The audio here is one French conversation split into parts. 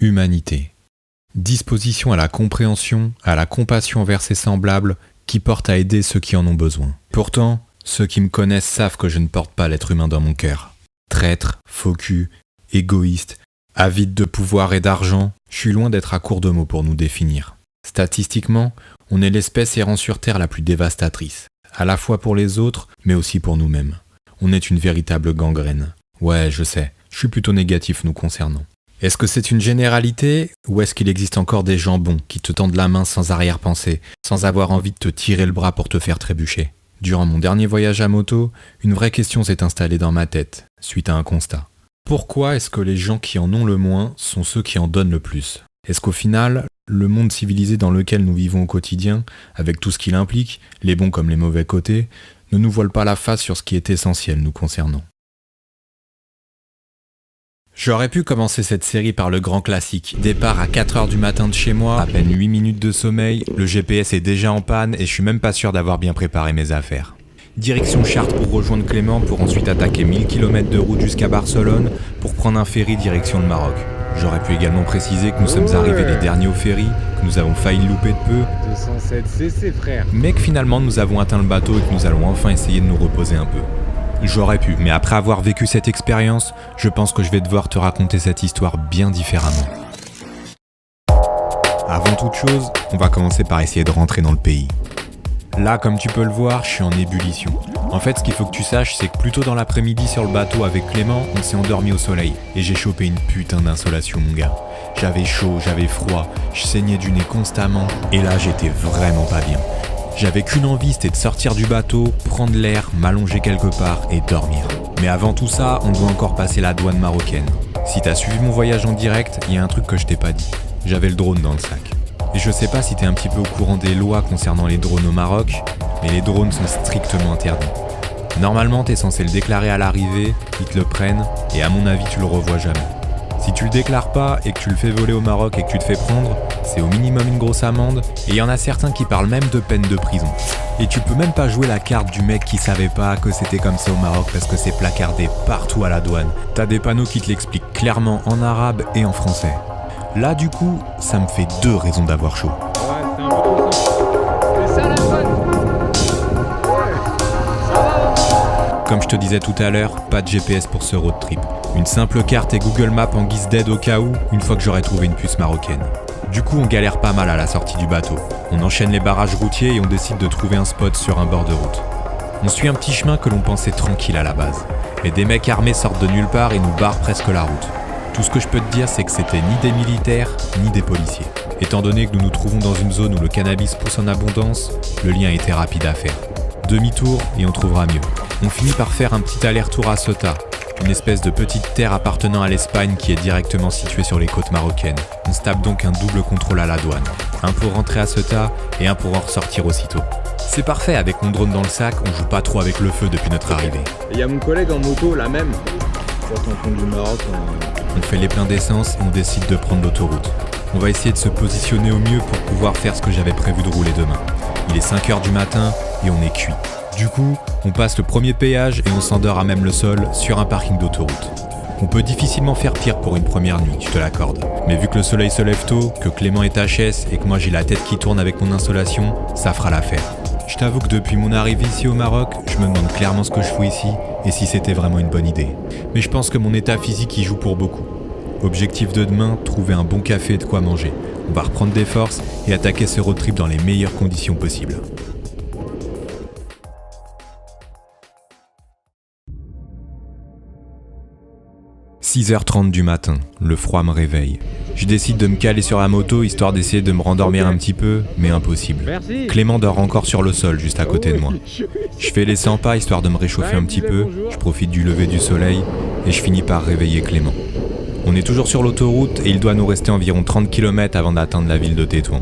Humanité. Disposition à la compréhension, à la compassion envers ses semblables, qui porte à aider ceux qui en ont besoin. Pourtant, ceux qui me connaissent savent que je ne porte pas l'être humain dans mon cœur. Traître, faux cul, égoïste, avide de pouvoir et d'argent, je suis loin d'être à court de mots pour nous définir. Statistiquement, on est l'espèce errant sur Terre la plus dévastatrice, à la fois pour les autres, mais aussi pour nous-mêmes. On est une véritable gangrène. Ouais, je sais, je suis plutôt négatif nous concernant. Est-ce que c'est une généralité, ou est-ce qu'il existe encore des gens bons qui te tendent la main sans arrière-pensée, sans avoir envie de te tirer le bras pour te faire trébucher ? Durant mon dernier voyage à moto, une vraie question s'est installée dans ma tête, suite à un constat. Pourquoi est-ce que les gens qui en ont le moins sont ceux qui en donnent le plus ? Est-ce qu'au final, le monde civilisé dans lequel nous vivons au quotidien, avec tout ce qu'il implique, les bons comme les mauvais côtés, ne nous voile pas la face sur ce qui est essentiel nous concernant ? J'aurais pu commencer cette série par le grand classique. Départ à 4h du matin de chez moi, à peine 8 minutes de sommeil, le GPS est déjà en panne et je suis même pas sûr d'avoir bien préparé mes affaires. Direction Chartres pour rejoindre Clément pour ensuite attaquer 1000 km de route jusqu'à Barcelone pour prendre un ferry direction le Maroc. J'aurais pu également préciser que nous sommes arrivés les derniers au ferry, que nous avons failli le louper de peu, 207 cc frère. Mais que finalement nous avons atteint le bateau et que nous allons enfin essayer de nous reposer un peu. J'aurais pu, mais après avoir vécu cette expérience, je pense que je vais devoir te raconter cette histoire bien différemment. Avant toute chose, on va commencer par essayer de rentrer dans le pays. Là, comme tu peux le voir, je suis en ébullition. En fait, ce qu'il faut que tu saches, c'est que plus tôt dans l'après-midi sur le bateau avec Clément, on s'est endormi au soleil. Et j'ai chopé une putain d'insolation, mon gars. J'avais chaud, j'avais froid, je saignais du nez constamment, et là, j'étais vraiment pas bien. J'avais qu'une envie, c'était de sortir du bateau, prendre l'air, m'allonger quelque part et dormir. Mais avant tout ça, on doit encore passer la douane marocaine. Si t'as suivi mon voyage en direct, il y a un truc que je t'ai pas dit. J'avais le drone dans le sac. Et je sais pas si t'es un petit peu au courant des lois concernant les drones au Maroc, mais les drones sont strictement interdits. Normalement, t'es censé le déclarer à l'arrivée, ils te le prennent, et à mon avis, tu le revois jamais. Si tu le déclares pas et que tu le fais voler au Maroc et que tu te fais prendre, c'est au minimum une grosse amende, et il y en a certains qui parlent même de peine de prison. Et tu peux même pas jouer la carte du mec qui savait pas que c'était comme ça au Maroc parce que c'est placardé partout à la douane. T'as des panneaux qui te l'expliquent clairement en arabe et en français. Là du coup, ça me fait 2 raisons d'avoir chaud. Ouais, c'est un peu comme ça. Mais ça la bonne. Ouais, ça va. Comme je te disais tout à l'heure, pas de GPS pour ce road trip. Une simple carte et Google Maps en guise d'aide au cas où, une fois que j'aurai trouvé une puce marocaine. Du coup, on galère pas mal à la sortie du bateau. On enchaîne les barrages routiers et on décide de trouver un spot sur un bord de route. On suit un petit chemin que l'on pensait tranquille à la base. Mais des mecs armés sortent de nulle part et nous barrent presque la route. Tout ce que je peux te dire, c'est que c'était ni des militaires, ni des policiers. Étant donné que nous nous trouvons dans une zone où le cannabis pousse en abondance, le lien était rapide à faire. Demi-tour et on trouvera mieux. On finit par faire un petit aller-retour à Ceuta, une espèce de petite terre appartenant à l'Espagne qui est directement située sur les côtes marocaines. On se tape donc un double contrôle à la douane. Un pour rentrer à Ceuta et un pour en ressortir aussitôt. C'est parfait, avec mon drone dans le sac, on joue pas trop avec le feu depuis notre arrivée. Et y a mon collègue en moto, la même. Sur ton compte du Maroc. On fait les pleins d'essence et on décide de prendre l'autoroute. On va essayer de se positionner au mieux pour pouvoir faire ce que j'avais prévu de rouler demain. Il est 5h du matin et on est cuit. Du coup, on passe le premier péage et on s'endort à même le sol sur un parking d'autoroute. On peut difficilement faire pire pour une première nuit, je te l'accorde. Mais vu que le soleil se lève tôt, que Clément est HS et que moi j'ai la tête qui tourne avec mon insolation, ça fera l'affaire. Je t'avoue que depuis mon arrivée ici au Maroc, je me demande clairement ce que je fous ici et si c'était vraiment une bonne idée. Mais je pense que mon état physique y joue pour beaucoup. Objectif de demain, trouver un bon café et de quoi manger. On va reprendre des forces et attaquer ce road trip dans les meilleures conditions possibles. « 6h30 du matin, le froid me réveille. Je décide de me caler sur la moto histoire d'essayer de me rendormir un petit peu, mais impossible. Merci. Clément dort encore sur le sol juste à côté de moi. Je fais les 100 pas histoire de me réchauffer un petit peu, je profite du lever du soleil et je finis par réveiller Clément. On est toujours sur l'autoroute et il doit nous rester environ 30 km avant d'atteindre la ville de Tétouan.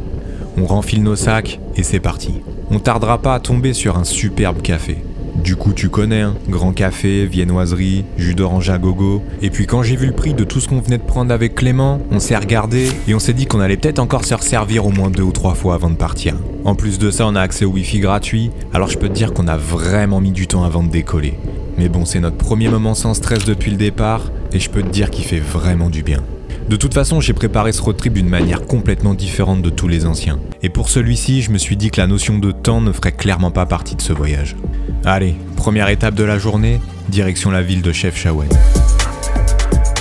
On renfile nos sacs et c'est parti. On tardera pas à tomber sur un superbe café. Du coup tu connais, hein, grand café, viennoiserie, jus d'orange à gogo. Et puis quand j'ai vu le prix de tout ce qu'on venait de prendre avec Clément, on s'est regardé et on s'est dit qu'on allait peut-être encore se resservir au moins 2 ou 3 fois avant de partir. En plus de ça, on a accès au wifi gratuit, alors je peux te dire qu'on a vraiment mis du temps avant de décoller. Mais bon, c'est notre premier moment sans stress depuis le départ et je peux te dire qu'il fait vraiment du bien. De toute façon, j'ai préparé ce road trip d'une manière complètement différente de tous les anciens. Et pour celui-ci, je me suis dit que la notion de temps ne ferait clairement pas partie de ce voyage. Allez, première étape de la journée, direction la ville de Chefchaouen.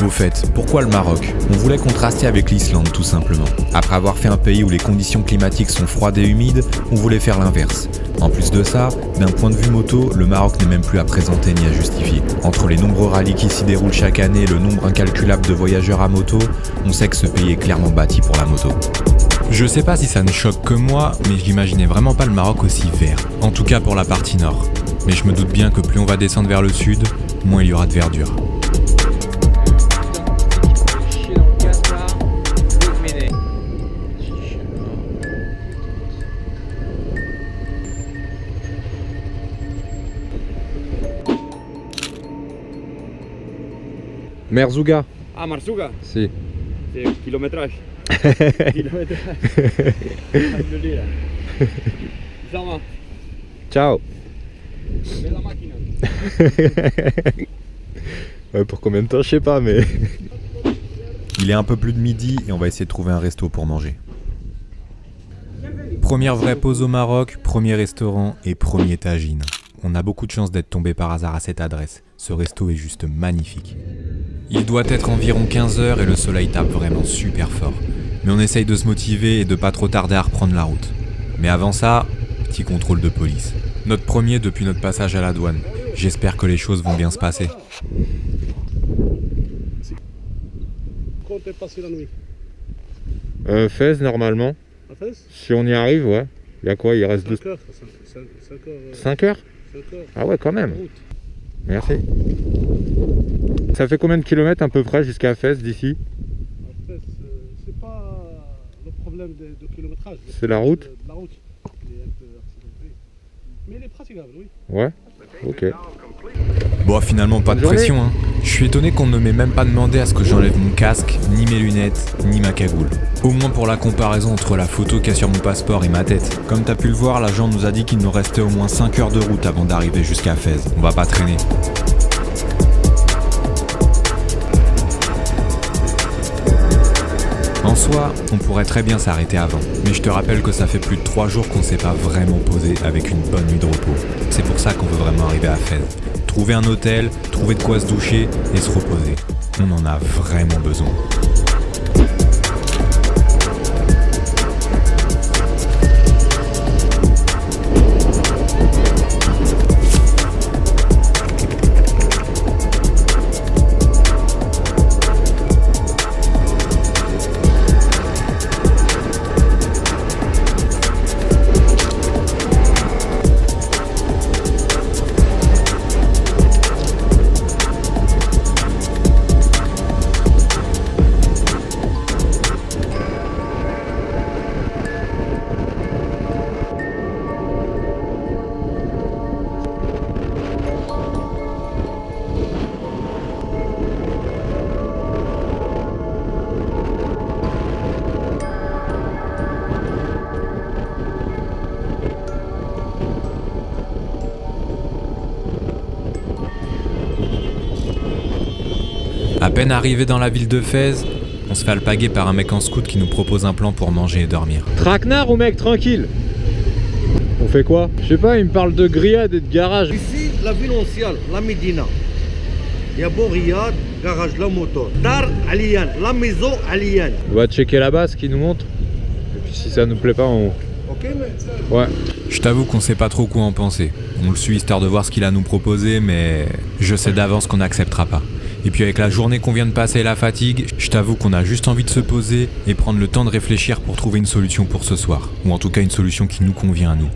Au fait, pourquoi le Maroc ? On voulait contraster avec l'Islande tout simplement. Après avoir fait un pays où les conditions climatiques sont froides et humides, on voulait faire l'inverse. En plus de ça, d'un point de vue moto, le Maroc n'est même plus à présenter ni à justifier. Entre les nombreux rallyes qui s'y déroulent chaque année et le nombre incalculable de voyageurs à moto, on sait que ce pays est clairement bâti pour la moto. Je sais pas si ça ne choque que moi, mais je n'imaginais vraiment pas le Maroc aussi vert. En tout cas pour la partie nord. Mais je me doute bien que plus on va descendre vers le sud, moins il y aura de verdure. Merzouga. Ah, Marzouga, Si. c'est kilométrage. Kilométrage. Alhamdulillah. Ça va, Ciao. bella macchina. Ouais, pour combien de temps, je sais pas, mais... Il est un peu plus de midi et on va essayer de trouver un resto pour manger. Première vraie pause au Maroc, premier restaurant et premier tagine. On a beaucoup de chance d'être tombé par hasard à cette adresse. Ce resto est juste magnifique. Il doit être environ 15h et le soleil tape vraiment super fort. Mais on essaye de se motiver et de pas trop tarder à reprendre la route. Mais avant ça, petit contrôle de police. Notre premier depuis notre passage à la douane. J'espère que les choses vont bien se passer. Quand t'es passé la nuit Fès, normalement. à Fès? Si on y arrive, ouais. Il y a quoi? Il reste 5 heures. 5 heures. 5 heures? 5 heures. Ah ouais, quand même. Route. Merci. Ça fait combien de kilomètres à peu près jusqu'à Fès d'ici? À Fès, c'est pas le problème de kilométrage. C'est la route? La route. Il est un peu accidenté. Mais il est praticable, oui. Ouais. Ok. Bon, finalement pas de Bonne journée. pression, hein. Je suis étonné qu'on ne m'ait même pas demandé à ce que j'enlève mon casque, ni mes lunettes, ni ma cagoule. Au moins pour la comparaison entre la photo qu'il y a sur mon passeport et ma tête. Comme t'as pu le voir, l'agent nous a dit qu'il nous restait au moins 5 heures de route avant d'arriver jusqu'à Fès. On va pas traîner. En soi, on pourrait très bien s'arrêter avant, mais je te rappelle que ça fait plus de 3 jours qu'on s'est pas vraiment posé avec une bonne nuit de repos. C'est pour ça qu'on veut vraiment arriver à Fès. Trouver un hôtel, trouver de quoi se doucher et se reposer. On en a vraiment besoin. À peine arrivé dans la ville de Fès, on se fait alpaguer par un mec en scout qui nous propose un plan pour manger et dormir. Traquenard ou mec, tranquille? On fait quoi? Je sais pas, il me parle de grillade et de garage. Ici, la ville ancienne, la Médina. Il y a Bourriade, garage la moto. Dar Aliyan, la maison Aliyan. On va checker là-bas ce qu'il nous montre. Et puis si ça nous plaît pas, on... Ok, mais Ouais. Je t'avoue qu'on sait pas trop quoi en penser. On le suit histoire de voir ce qu'il a à nous proposer, mais je sais d'avance qu'on n'acceptera pas. Et puis avec la journée qu'on vient de passer et la fatigue, je t'avoue qu'on a juste envie de se poser et prendre le temps de réfléchir pour trouver une solution pour ce soir. Ou en tout cas une solution qui nous convient à nous.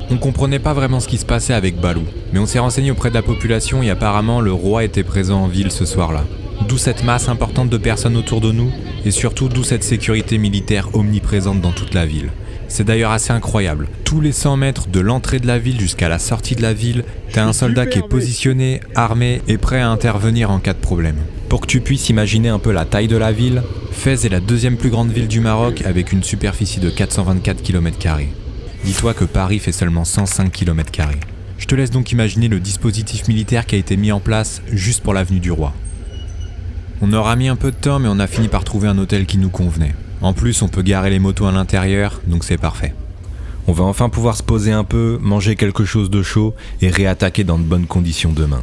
On comprenait pas vraiment ce qui se passait avec Balou, mais on s'est renseigné auprès de la population et apparemment le roi était présent en ville ce soir-là. D'où cette masse importante de personnes autour de nous, et surtout d'où cette sécurité militaire omniprésente dans toute la ville. C'est d'ailleurs assez incroyable. Tous les 100 mètres de l'entrée de la ville jusqu'à la sortie de la ville, t'as un soldat qui est positionné, armé et prêt à intervenir en cas de problème. Pour que tu puisses imaginer un peu la taille de la ville, Fès est la deuxième plus grande ville du Maroc avec une superficie de 424 km². Dis-toi que Paris fait seulement 105 km². Je te laisse donc imaginer le dispositif militaire qui a été mis en place juste pour l'avenue du Roi. On aura mis un peu de temps, mais on a fini par trouver un hôtel qui nous convenait. En plus, on peut garer les motos à l'intérieur, donc c'est parfait. On va enfin pouvoir se poser un peu, manger quelque chose de chaud et réattaquer dans de bonnes conditions demain.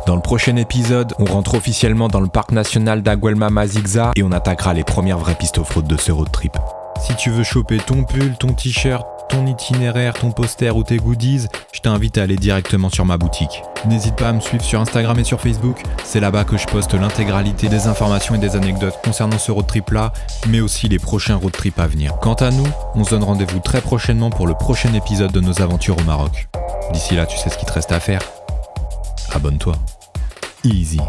Dans le prochain épisode, on rentre officiellement dans le parc national d'Aguelma-Mazigza et on attaquera les premières vraies pistes off-road de ce road trip. Si tu veux choper ton pull, ton t-shirt, ton itinéraire, ton poster ou tes goodies, je t'invite à aller directement sur ma boutique. N'hésite pas à me suivre sur Instagram et sur Facebook, c'est là-bas que je poste l'intégralité des informations et des anecdotes concernant ce road trip là, mais aussi les prochains road trips à venir. Quant à nous, on se donne rendez-vous très prochainement pour le prochain épisode de nos aventures au Maroc. D'ici là, tu sais ce qu'il te reste à faire. Abonne-toi. Easy.